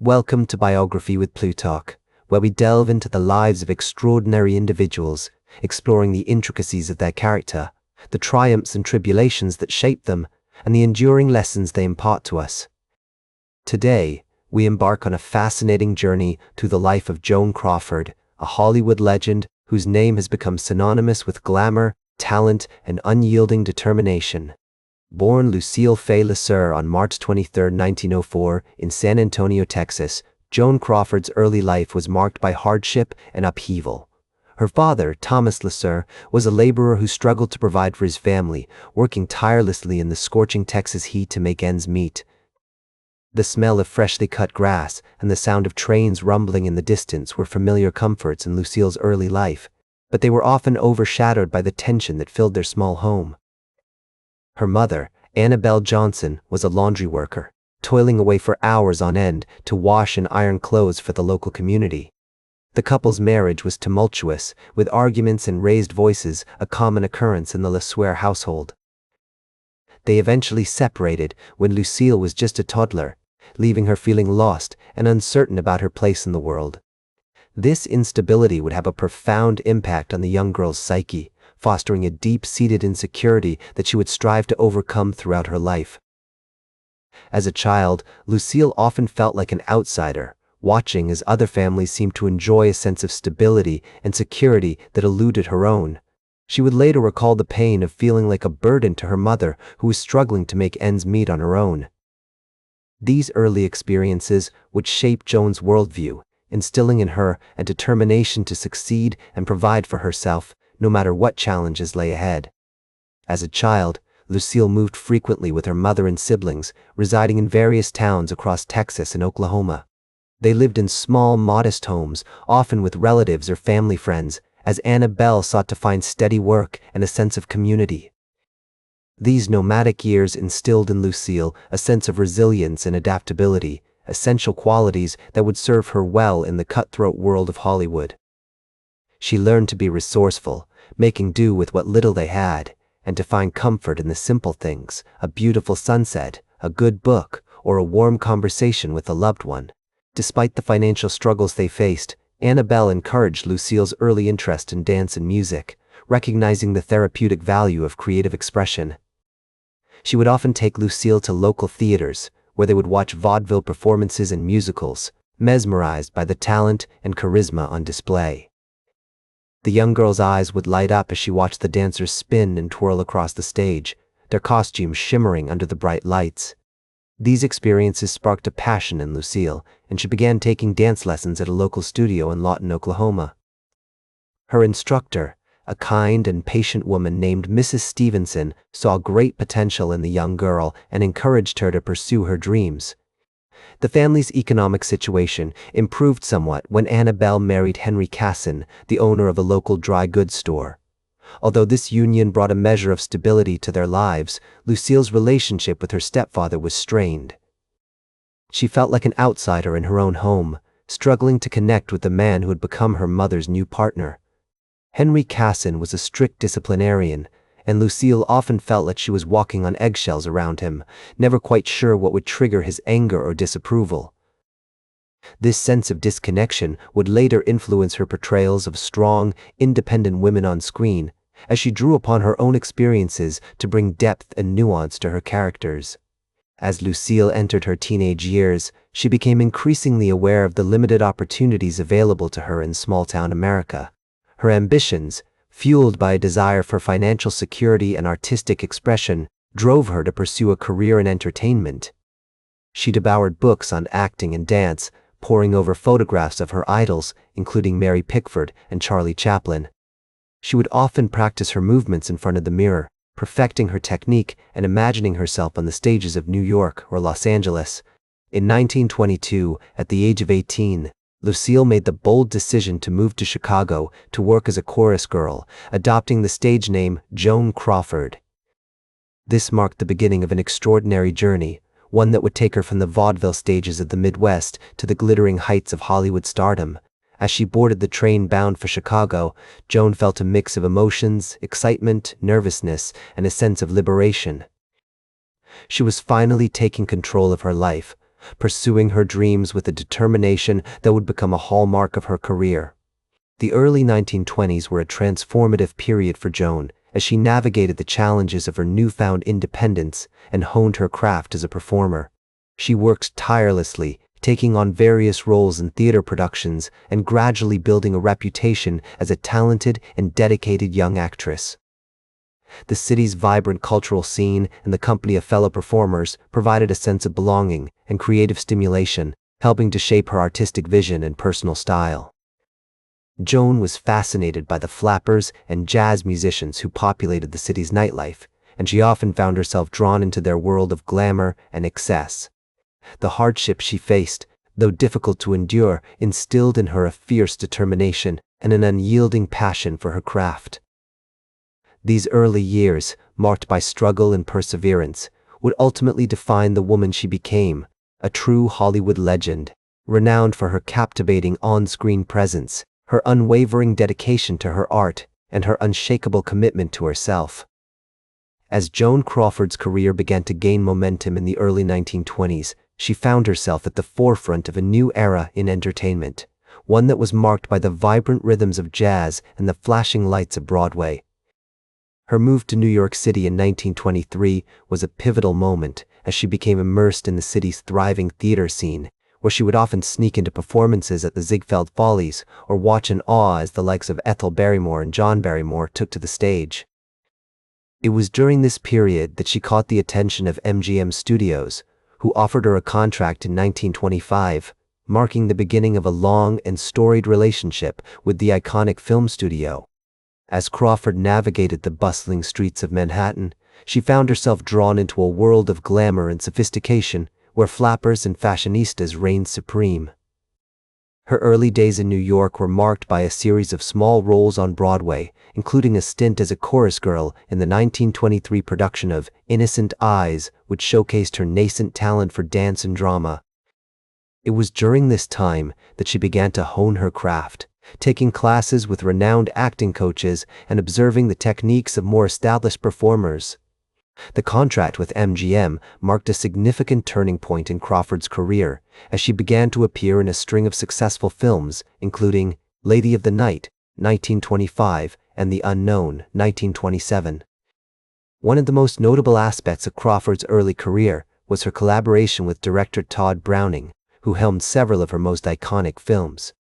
Welcome to Biography with Plutarch, where we delve into the lives of extraordinary individuals, exploring the intricacies of their character, the triumphs and tribulations that shape them, and the enduring lessons they impart to us. Today, we embark on a fascinating journey through the life of Joan Crawford, a Hollywood legend whose name has become synonymous with glamour, talent, and unyielding determination. Born Lucille Fay Lesur on March 23, 1904, in San Antonio, Texas, Joan Crawford's early life was marked by hardship and upheaval. Her father, Thomas Lesur, was a laborer who struggled to provide for his family, working tirelessly in the scorching Texas heat to make ends meet. The smell of freshly cut grass and the sound of trains rumbling in the distance were familiar comforts in Lucille's early life, but they were often overshadowed by the tension that filled their small home. Her mother, Annabelle Johnson, was a laundry worker, toiling away for hours on end to wash and iron clothes for the local community. The couple's marriage was tumultuous, with arguments and raised voices a common occurrence in the Lesur household. They eventually separated when Lucille was just a toddler, leaving her feeling lost and uncertain about her place in the world. This instability would have a profound impact on the young girl's psyche, fostering a deep-seated insecurity that she would strive to overcome throughout her life. As a child, Lucille often felt like an outsider, watching as other families seemed to enjoy a sense of stability and security that eluded her own. She would later recall the pain of feeling like a burden to her mother, who was struggling to make ends meet on her own. These early experiences would shape Joan's worldview, instilling in her a determination to succeed and provide for herself, no matter what challenges lay ahead. As a child, Lucille moved frequently with her mother and siblings, residing in various towns across Texas and Oklahoma. They lived in small, modest homes, often with relatives or family friends, as Annabelle sought to find steady work and a sense of community. These nomadic years instilled in Lucille a sense of resilience and adaptability, essential qualities that would serve her well in the cutthroat world of Hollywood. She learned to be resourceful, making do with what little they had, and to find comfort in the simple things, a beautiful sunset, a good book, or a warm conversation with a loved one. Despite the financial struggles they faced, Annabelle encouraged Lucille's early interest in dance and music, recognizing the therapeutic value of creative expression. She would often take Lucille to local theaters, where they would watch vaudeville performances and musicals, mesmerized by the talent and charisma on display. The young girl's eyes would light up as she watched the dancers spin and twirl across the stage, their costumes shimmering under the bright lights. These experiences sparked a passion in Lucille, and she began taking dance lessons at a local studio in Lawton, Oklahoma. Her instructor, a kind and patient woman named Mrs. Stevenson, saw great potential in the young girl and encouraged her to pursue her dreams. The family's economic situation improved somewhat when Annabelle married Henry Casson, the owner of a local dry goods store. Although this union brought a measure of stability to their lives, Lucille's relationship with her stepfather was strained. She felt like an outsider in her own home, struggling to connect with the man who had become her mother's new partner. Henry Casson was a strict disciplinarian, and Lucille often felt like she was walking on eggshells around him, never quite sure what would trigger his anger or disapproval. This sense of disconnection would later influence her portrayals of strong, independent women on screen, as she drew upon her own experiences to bring depth and nuance to her characters. As Lucille entered her teenage years, she became increasingly aware of the limited opportunities available to her in small-town America. Her ambitions, fueled by a desire for financial security and artistic expression, drove her to pursue a career in entertainment. She devoured books on acting and dance, poring over photographs of her idols, including Mary Pickford and Charlie Chaplin. She would often practice her movements in front of the mirror, perfecting her technique and imagining herself on the stages of New York or Los Angeles. In 1922, at the age of 18, Lucille made the bold decision to move to Chicago to work as a chorus girl, adopting the stage name Joan Crawford. This marked the beginning of an extraordinary journey, one that would take her from the vaudeville stages of the Midwest to the glittering heights of Hollywood stardom. As she boarded the train bound for Chicago, Joan felt a mix of emotions, excitement, nervousness, and a sense of liberation. She was finally taking control of her life, pursuing her dreams with a determination that would become a hallmark of her career. The early 1920s were a transformative period for Joan as she navigated the challenges of her newfound independence and honed her craft as a performer. She worked tirelessly, taking on various roles in theater productions and gradually building a reputation as a talented and dedicated young actress. The city's vibrant cultural scene and the company of fellow performers provided a sense of belonging and creative stimulation, helping to shape her artistic vision and personal style. Joan was fascinated by the flappers and jazz musicians who populated the city's nightlife, and she often found herself drawn into their world of glamour and excess. The hardships she faced, though difficult to endure, instilled in her a fierce determination and an unyielding passion for her craft. These early years, marked by struggle and perseverance, would ultimately define the woman she became, a true Hollywood legend, renowned for her captivating on-screen presence, her unwavering dedication to her art, and her unshakable commitment to herself. As Joan Crawford's career began to gain momentum in the early 1920s, she found herself at the forefront of a new era in entertainment, one that was marked by the vibrant rhythms of jazz and the flashing lights of Broadway. Her move to New York City in 1923 was a pivotal moment as she became immersed in the city's thriving theater scene, where she would often sneak into performances at the Ziegfeld Follies or watch in awe as the likes of Ethel Barrymore and John Barrymore took to the stage. It was during this period that she caught the attention of MGM Studios, who offered her a contract in 1925, marking the beginning of a long and storied relationship with the iconic film studio. As Crawford navigated the bustling streets of Manhattan, she found herself drawn into a world of glamour and sophistication where flappers and fashionistas reigned supreme. Her early days in New York were marked by a series of small roles on Broadway, including a stint as a chorus girl in the 1923 production of Innocent Eyes, which showcased her nascent talent for dance and drama. It was during this time that she began to hone her craft, taking classes with renowned acting coaches and observing the techniques of more established performers. The contract with MGM marked a significant turning point in Crawford's career as she began to appear in a string of successful films, including Lady of the Night, 1925, and The Unknown, 1927. One of the most notable aspects of Crawford's early career was her collaboration with director Tod Browning, who helmed several of her most iconic films.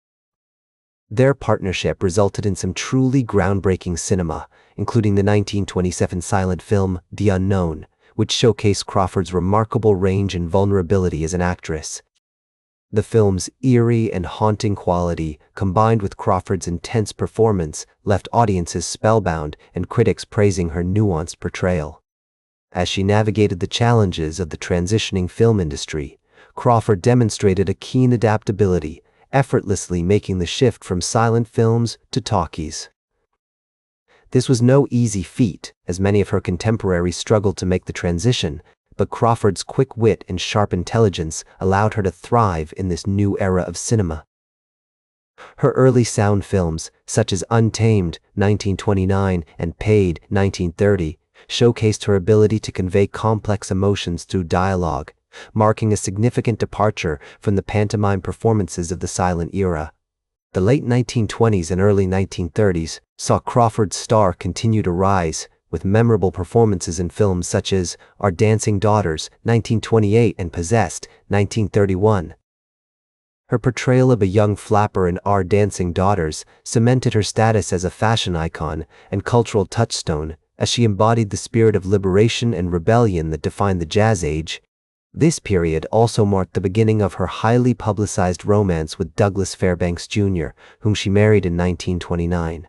Their partnership resulted in some truly groundbreaking cinema, including the 1927 silent film The Unknown, which showcased Crawford's remarkable range and vulnerability as an actress. The film's eerie and haunting quality, combined with Crawford's intense performance, left audiences spellbound and critics praising her nuanced portrayal. As she navigated the challenges of the transitioning film industry, Crawford demonstrated a keen adaptability, effortlessly making the shift from silent films to talkies. This was no easy feat, as many of her contemporaries struggled to make the transition, but Crawford's quick wit and sharp intelligence allowed her to thrive in this new era of cinema. Her early sound films, such as Untamed, 1929, and Paid, 1930, showcased her ability to convey complex emotions through dialogue, marking a significant departure from the pantomime performances of the silent era. The late 1920s and early 1930s saw Crawford's star continue to rise, with memorable performances in films such as Our Dancing Daughters, 1928, and Possessed, 1931. Her portrayal of a young flapper in Our Dancing Daughters cemented her status as a fashion icon and cultural touchstone, as she embodied the spirit of liberation and rebellion that defined the jazz age. This period also marked the beginning of her highly publicized romance with Douglas Fairbanks Jr., whom she married in 1929.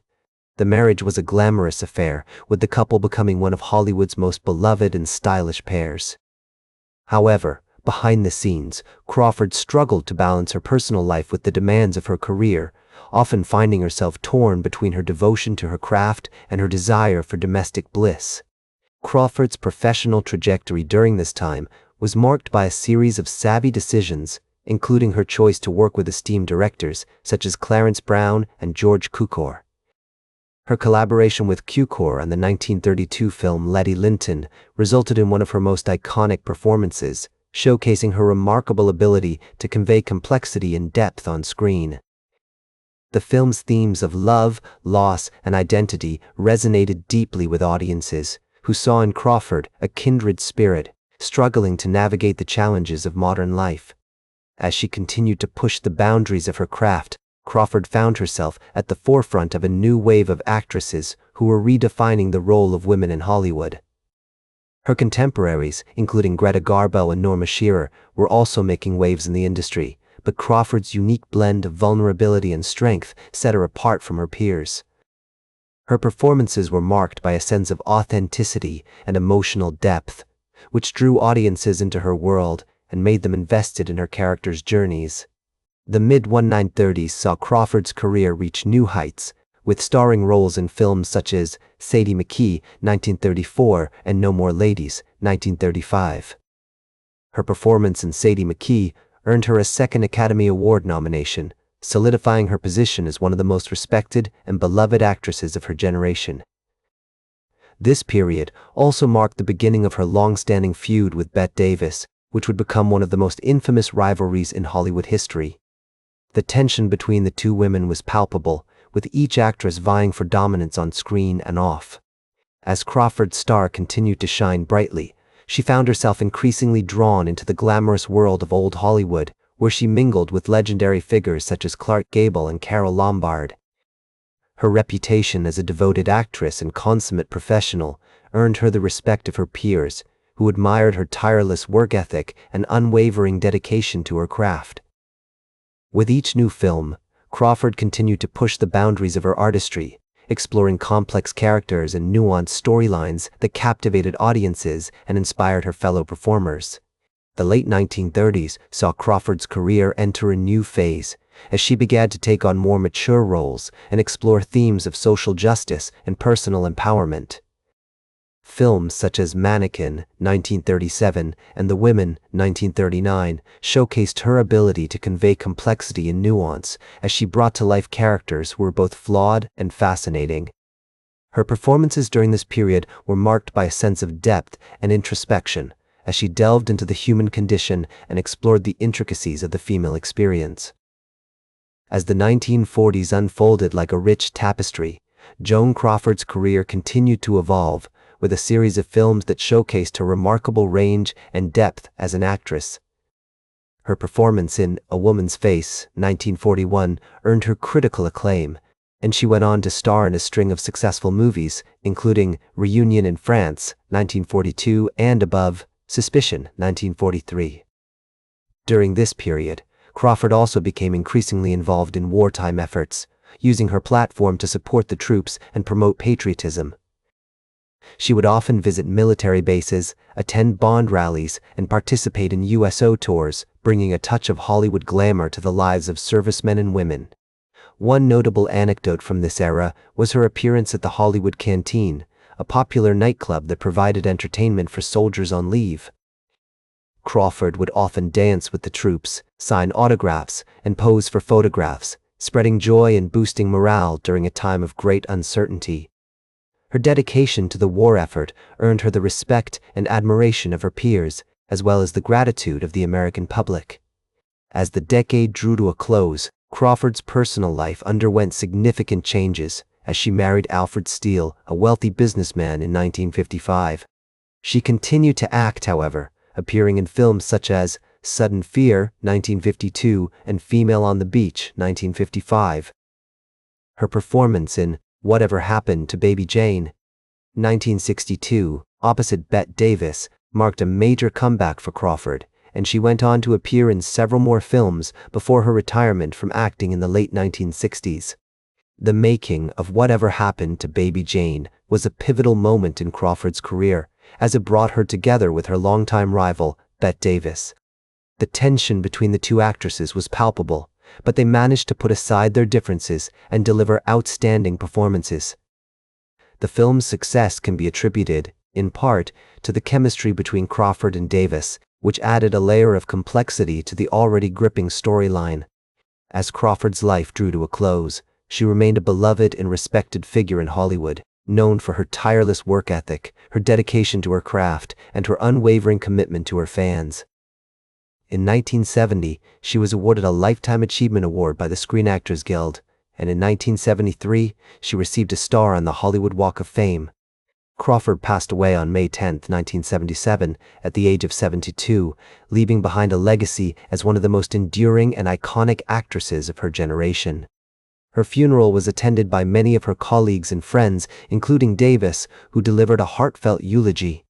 The marriage was a glamorous affair, with the couple becoming one of Hollywood's most beloved and stylish pairs. However, behind the scenes, Crawford struggled to balance her personal life with the demands of her career, often finding herself torn between her devotion to her craft and her desire for domestic bliss. Crawford's professional trajectory during this time was marked by a series of savvy decisions, including her choice to work with esteemed directors such as Clarence Brown and George Cukor. Her collaboration with Cukor on the 1932 film Letty Linton resulted in one of her most iconic performances, showcasing her remarkable ability to convey complexity and depth on screen. The film's themes of love, loss, and identity resonated deeply with audiences, who saw in Crawford a kindred spirit, struggling to navigate the challenges of modern life. As she continued to push the boundaries of her craft, Crawford found herself at the forefront of a new wave of actresses who were redefining the role of women in Hollywood. Her contemporaries, including Greta Garbo and Norma Shearer, were also making waves in the industry, but Crawford's unique blend of vulnerability and strength set her apart from her peers. Her performances were marked by a sense of authenticity and emotional depth, which drew audiences into her world and made them invested in her characters' journeys. The mid-1930s saw Crawford's career reach new heights, with starring roles in films such as Sadie McKee, 1934, and No More Ladies, 1935. Her performance in Sadie McKee earned her a second Academy Award nomination, solidifying her position as one of the most respected and beloved actresses of her generation. This period also marked the beginning of her long-standing feud with Bette Davis, which would become one of the most infamous rivalries in Hollywood history. The tension between the two women was palpable, with each actress vying for dominance on screen and off. As Crawford's star continued to shine brightly, she found herself increasingly drawn into the glamorous world of old Hollywood, where she mingled with legendary figures such as Clark Gable and Carole Lombard. Her reputation as a devoted actress and consummate professional earned her the respect of her peers, who admired her tireless work ethic and unwavering dedication to her craft. With each new film, Crawford continued to push the boundaries of her artistry, exploring complex characters and nuanced storylines that captivated audiences and inspired her fellow performers. The late 1930s saw Crawford's career enter a new phase, as she began to take on more mature roles and explore themes of social justice and personal empowerment. Films such as Mannequin, 1937, and The Women, 1939, showcased her ability to convey complexity and nuance as she brought to life characters who were both flawed and fascinating. Her performances during this period were marked by a sense of depth and introspection, as she delved into the human condition and explored the intricacies of the female experience. As the 1940s unfolded like a rich tapestry, Joan Crawford's career continued to evolve, with a series of films that showcased her remarkable range and depth as an actress. Her performance in A Woman's Face, 1941, earned her critical acclaim, and she went on to star in a string of successful movies, including Reunion in France, 1942, and Above, Suspicion, 1943. During this period, Crawford also became increasingly involved in wartime efforts, using her platform to support the troops and promote patriotism. She would often visit military bases, attend Bond rallies, and participate in USO tours, bringing a touch of Hollywood glamour to the lives of servicemen and women. One notable anecdote from this era was her appearance at the Hollywood Canteen, a popular nightclub that provided entertainment for soldiers on leave. Crawford would often dance with the troops, sign autographs, and pose for photographs, spreading joy and boosting morale during a time of great uncertainty. Her dedication to the war effort earned her the respect and admiration of her peers, as well as the gratitude of the American public. As the decade drew to a close, Crawford's personal life underwent significant changes as she married Alfred Steele, a wealthy businessman, in 1955. She continued to act, however, appearing in films such as Sudden Fear, 1952, and Female on the Beach, 1955. Her performance in Whatever Happened to Baby Jane, 1962, opposite Bette Davis, marked a major comeback for Crawford, and she went on to appear in several more films before her retirement from acting in the late 1960s. The making of Whatever Happened to Baby Jane was a pivotal moment in Crawford's career, as it brought her together with her longtime rival, Bette Davis. The tension between the two actresses was palpable, but they managed to put aside their differences and deliver outstanding performances. The film's success can be attributed, in part, to the chemistry between Crawford and Davis, which added a layer of complexity to the already gripping storyline. As Crawford's life drew to a close, she remained a beloved and respected figure in Hollywood, known for her tireless work ethic, her dedication to her craft, and her unwavering commitment to her fans. In 1970, she was awarded a Lifetime Achievement Award by the Screen Actors Guild, and in 1973, she received a star on the Hollywood Walk of Fame. Crawford passed away on May 10, 1977, at the age of 72, leaving behind a legacy as one of the most enduring and iconic actresses of her generation. Her funeral was attended by many of her colleagues and friends, including Davis, who delivered a heartfelt eulogy.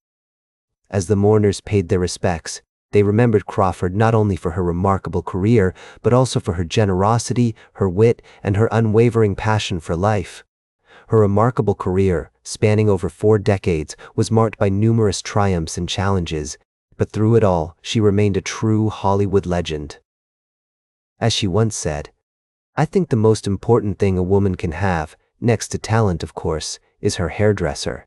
As the mourners paid their respects, they remembered Crawford not only for her remarkable career, but also for her generosity, her wit, and her unwavering passion for life. Her remarkable career, spanning over 4 decades, was marked by numerous triumphs and challenges, but through it all, she remained a true Hollywood legend. As she once said, "I think the most important thing a woman can have, next to talent of course, is her hairdresser."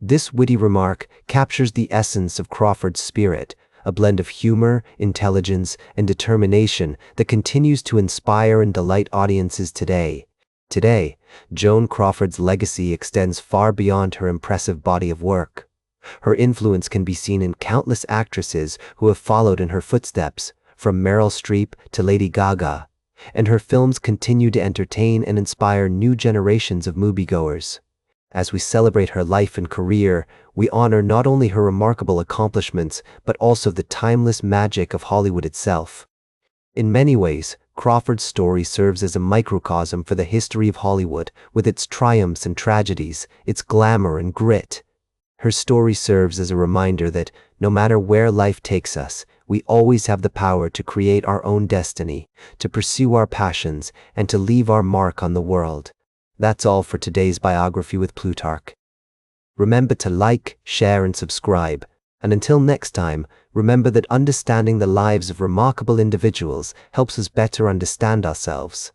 This witty remark captures the essence of Crawford's spirit, a blend of humor, intelligence, and determination that continues to inspire and delight audiences today. Today, Joan Crawford's legacy extends far beyond her impressive body of work. Her influence can be seen in countless actresses who have followed in her footsteps, from Meryl Streep to Lady Gaga, and her films continue to entertain and inspire new generations of moviegoers. As we celebrate her life and career, we honor not only her remarkable accomplishments, but also the timeless magic of Hollywood itself. In many ways, Crawford's story serves as a microcosm for the history of Hollywood, with its triumphs and tragedies, its glamour and grit. Her story serves as a reminder that, no matter where life takes us, we always have the power to create our own destiny, to pursue our passions, and to leave our mark on the world. That's all for today's Biography with Plutarch. Remember to like, share, and subscribe. And until next time, remember that understanding the lives of remarkable individuals helps us better understand ourselves.